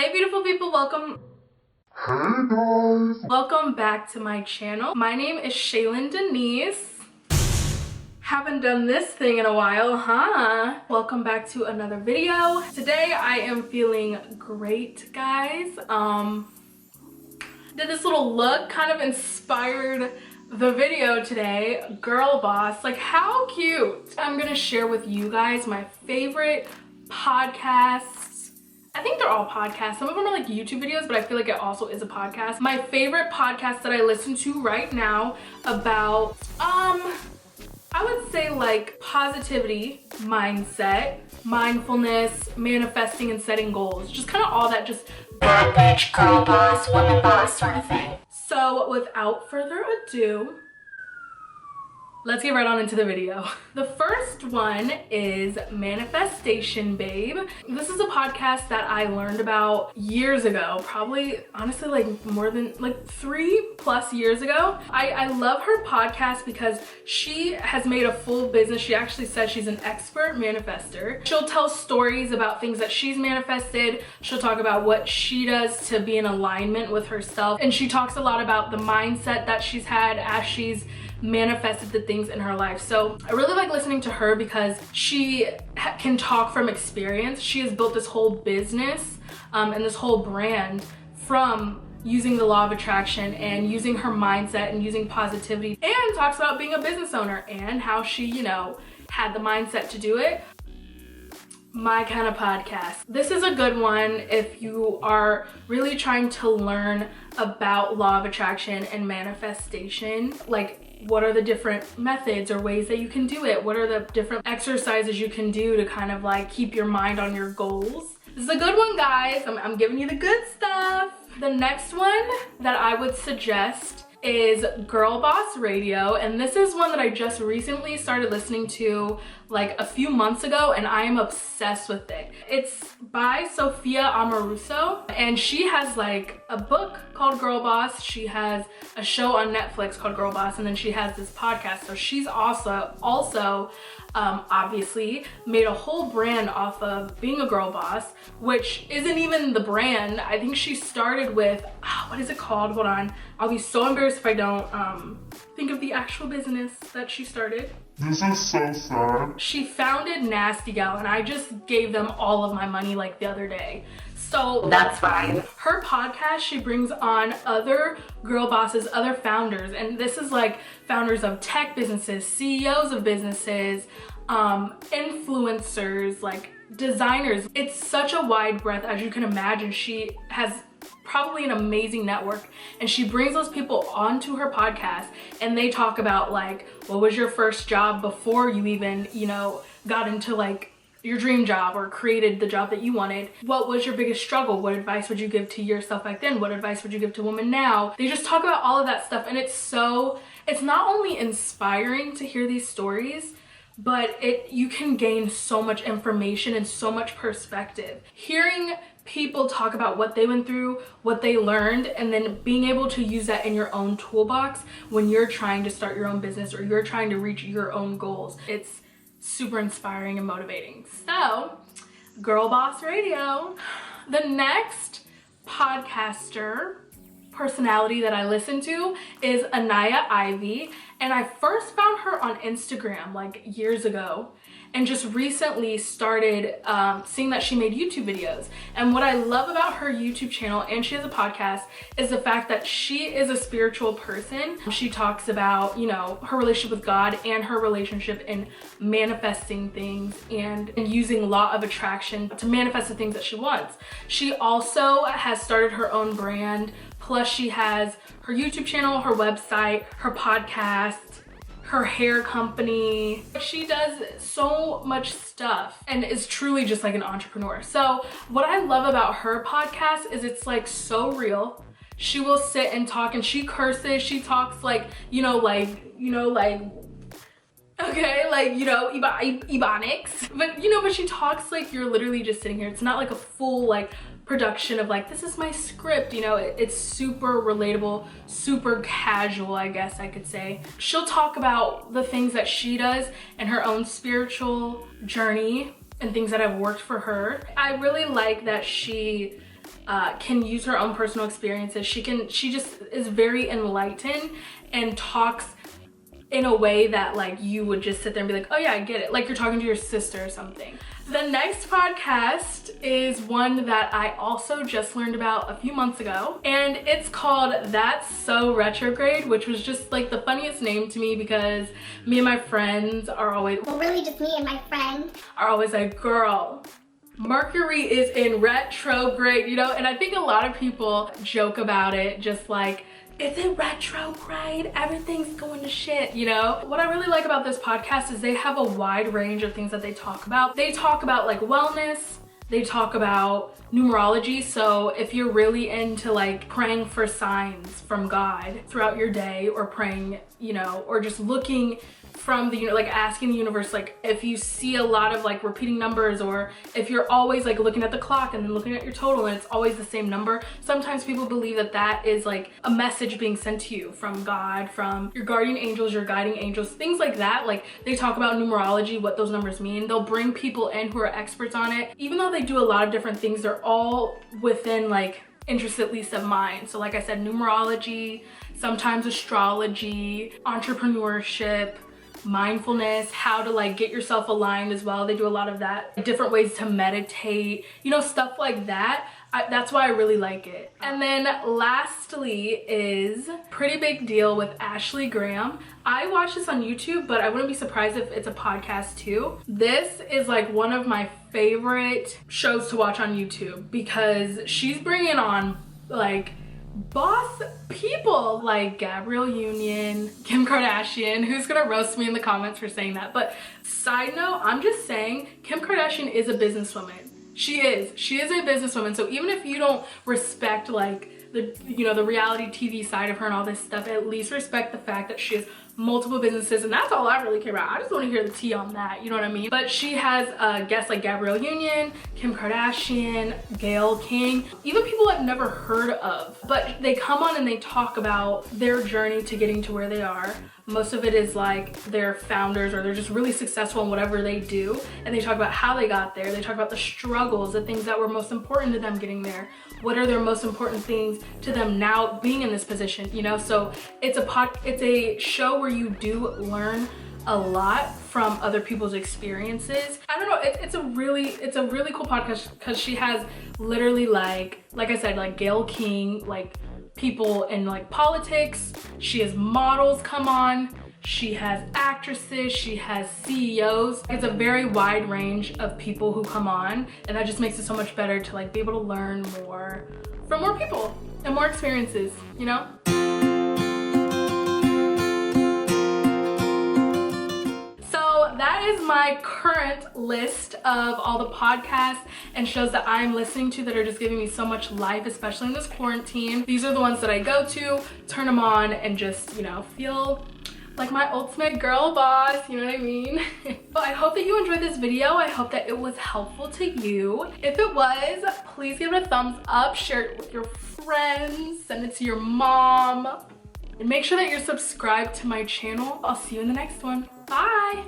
Hey beautiful people, welcome. Hey guys! Welcome back to my channel. My name is Shaylin Denise. Haven't done this thing in a while, huh? Welcome back to another video. Today I am feeling great, guys. Did this little look, kind of inspired the video today. Girl boss, like how cute. I'm gonna share with you guys my favorite podcasts. I think they're all podcasts. Some of them are like YouTube videos, but I feel like it also is a podcast. My favorite podcast that I listen to right now about, I would say like positivity, mindset, mindfulness, manifesting and setting goals. Just kind of all that just bad bitch, girl boss, woman boss sort of thing. So without further ado, let's get right on into the video. The first one is Manifestation Babe. This is a podcast that I learned about years ago, probably honestly like more than like 3+ years ago. I love her podcast because she has made a full business. She actually says she's an expert manifester. She'll tell stories about things that she's manifested. She'll talk about what she does to be in alignment with herself. And she talks a lot about the mindset that she's had as she's manifested the things in her life. So I really like listening to her because she can talk from experience. She has built this whole business and this whole brand from using the law of attraction and using her mindset and using positivity, and talks about being a business owner and how she, you know, had the mindset to do it. My kind of podcast. This is a good one if you are really trying to learn about law of attraction and manifestation. Like, what are the different methods or ways that you can do it? What are the different exercises you can do to kind of like keep your mind on your goals? This is a good one, guys. I'm giving you the good stuff. The next one that I would suggest is Girlboss Radio, and this is one that I just recently started listening to like a few months ago, and I am obsessed with it. It's by Sophia Amoruso, and she has like a book called Girlboss. She has a show on Netflix called Girlboss, and then she has this podcast. So she's also obviously made a whole brand off of being a girl boss, which isn't even the brand. I think she started with, what is it called? Hold on. I'll be so embarrassed if I don't think of the actual business that she started. This is so sad. She founded Nasty Gal, and I just gave them all of my money like the other day. So That's fine. Her podcast, she brings on other girl bosses, other founders, and this is like founders of tech businesses, CEOs of businesses, influencers, like designers. It's such a wide breadth, as you can imagine. She has probably an amazing network, and she brings those people onto her podcast, and they talk about like, what was your first job before you even, you know, got into like your dream job or created the job that you wanted? What was your biggest struggle? What advice would you give to yourself back then? What advice would you give to women now? They just talk about all of that stuff, and it's not only inspiring to hear these stories, but you can gain so much information and so much perspective. Hearing people talk about what they went through, what they learned, and then being able to use that in your own toolbox when you're trying to start your own business or you're trying to reach your own goals. It's super inspiring and motivating. So, Girlboss Radio. The next podcaster personality that I listen to is Anaya IV, and I first found her on Instagram like years ago, and just recently started seeing that she made YouTube videos. And what I love about her YouTube channel, and she has a podcast, is the fact that she is a spiritual person. She talks about, you know, her relationship with God and her relationship in manifesting things and using law of attraction to manifest the things that she wants. She also has started her own brand, plus she has her YouTube channel, her website, her podcast, her hair company. She does so much stuff and is truly just like an entrepreneur. So what I love about her podcast is it's like so real. She will sit and talk, and she curses. She talks like, okay, like, you know, ebonics, but she talks like you're literally just sitting here. It's not like a full like production of like, this is my script, you know. It's super relatable, super casual, I guess I could say. She'll talk about the things that she does and her own spiritual journey and things that have worked for her. I really like that she can use her own personal experiences. She just is very enlightened and talks in a way that like you would just sit there and be like, oh yeah, I get it. Like you're talking to your sister or something. The next podcast is one that I also just learned about a few months ago, and it's called That's So Retrograde, which was just like the funniest name to me because me and my friends are always, well, really just me and my friend, are always like, girl, Mercury is in retrograde, you know? And I think a lot of people joke about it, just like, is it retrograde? Everything's going to shit, you know? What I really like about this podcast is they have a wide range of things that they talk about. They talk about like wellness, they talk about numerology. So if you're really into like praying for signs from God throughout your day, or praying, you know, or just looking from the, you know, like asking the universe, like if you see a lot of like repeating numbers, or if you're always like looking at the clock and then looking at your total and it's always the same number, sometimes people believe that that is like a message being sent to you from God, from your guardian angels, your guiding angels, things like that. Like they talk about numerology, what those numbers mean. They'll bring people in who are experts on it. Even though they do a lot of different things, they're all within like interest at least of mine. So like I said, numerology, sometimes astrology, entrepreneurship, mindfulness, how to like get yourself aligned as well. They do a lot of that, different ways to meditate, you know, stuff like that. That's why I really like it. And then lastly is Pretty Big Deal with Ashley Graham. I watch this on YouTube, but I wouldn't be surprised if it's a podcast too. This is like one of my favorite shows to watch on YouTube because she's bringing on like boss people like Gabrielle Union, Kim Kardashian, who's gonna roast me in the comments for saying that. But side note, I'm just saying Kim Kardashian is a businesswoman. She is a businesswoman. So even if you don't respect like the, you know, the reality TV side of her and all this stuff, at least respect the fact that she has multiple businesses, and that's all I really care about. I just want to hear the tea on that, you know what I mean? But she has guests like Gabrielle Union, Kim Kardashian, Gayle King, even people I've never heard of, but they come on and they talk about their journey to getting to where they are. Most of it is like they're founders or they're just really successful in whatever they do, and they talk about how they got there. They talk about the struggles, the things that were most important to them getting there. What are their most important things to them now being in this position, you know? So it's a show where you do learn a lot from other people's experiences. I don't know, it's a really cool podcast because she has literally like I said, like Gayle King, like people in like politics. She has models come on. She has actresses, she has CEOs. It's a very wide range of people who come on, and that just makes it so much better to like be able to learn more from more people and more experiences, you know? So that is my current list of all the podcasts and shows that I'm listening to that are just giving me so much life, especially in this quarantine. These are the ones that I go to, turn them on, and just, you know, feel like my ultimate girl boss, you know what I mean? But I hope that you enjoyed this video. I hope that it was helpful to you. If it was, please give it a thumbs up, share it with your friends, send it to your mom, and make sure that you're subscribed to my channel. I'll see you in the next one. Bye.